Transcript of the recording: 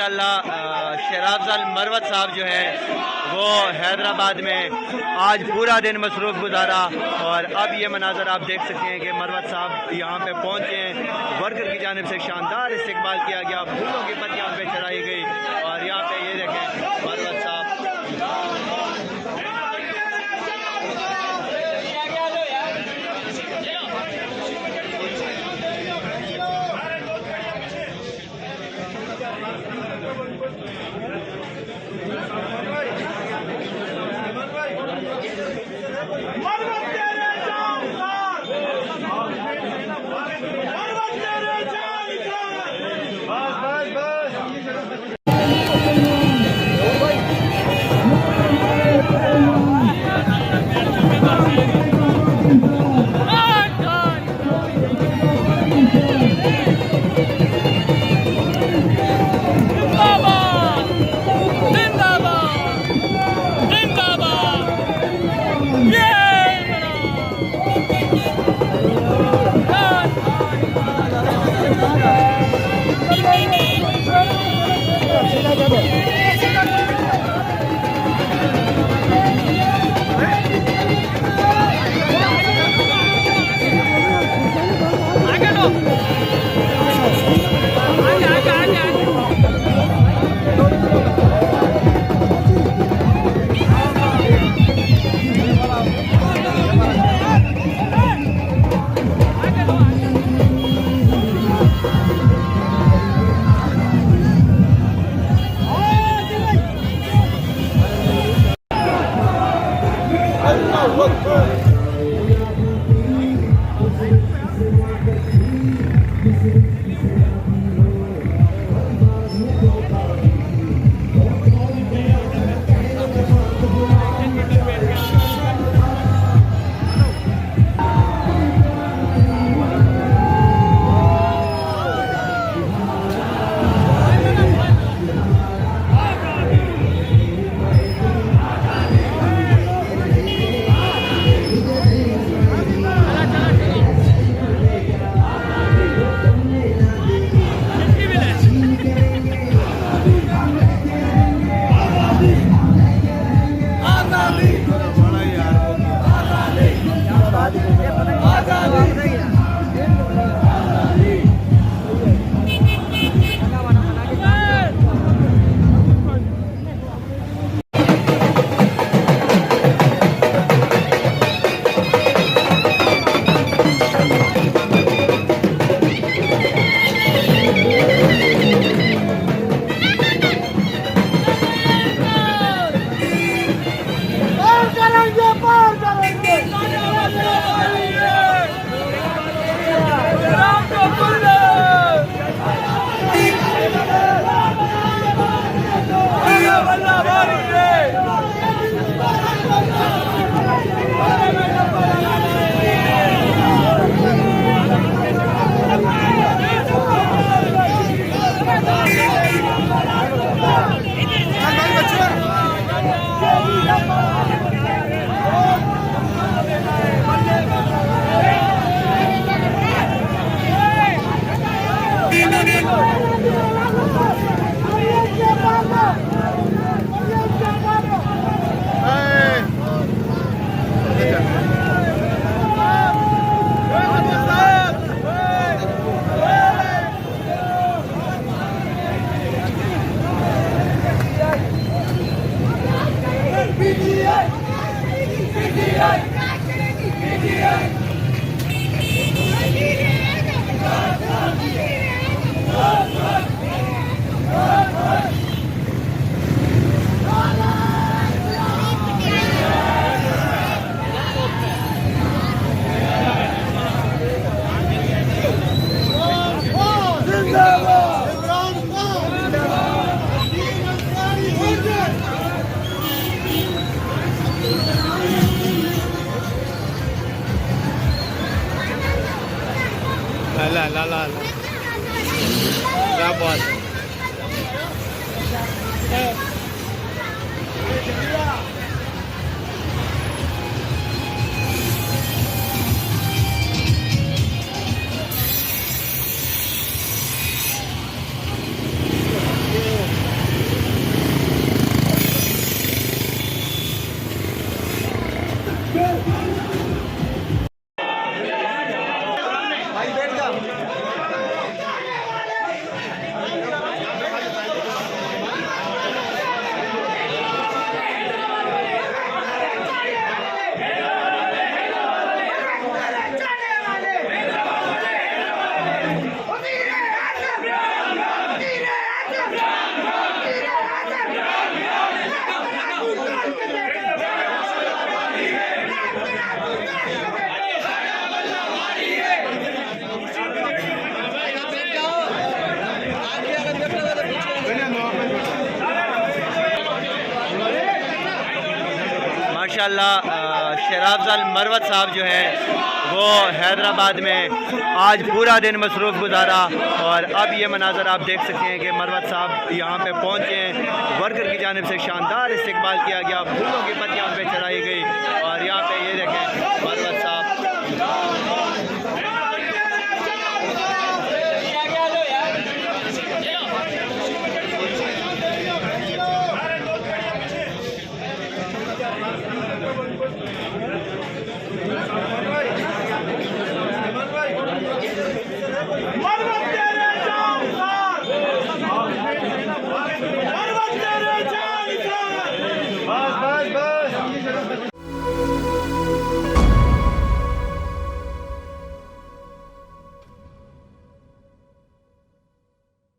माशाल्लाह शराफजाल मरवत साहब जो है वो हैदराबाद में आज पूरा दिन मसरूफ़ गुजारा और अब ये मनाजर आप देख सकते हैं कि मरवत साहब यहाँ पे पहुँचे हैं। वर्कर की जानिब से शानदार इस्तकबाल किया गया, फूलों की पत्तियाँ पे चढ़ाई गई और यहाँ पे ये देखें मरवत साहब ला ला ला ला क्या बात माशाल्लाह शराफजाल मरवत साहब जो हैं वो हैदराबाद में आज पूरा दिन मसरूफ़ गुजारा और अब ये मनाजर आप देख सकते हैं कि मरवत साहब यहाँ पे पहुँचे हैं। वर्कर की जानिब से शानदार इस्तकबाल किया गया, फूलों की पत्तियाँ पे चढ़ाई गई और यहाँ पे ये देखें मरवत साहब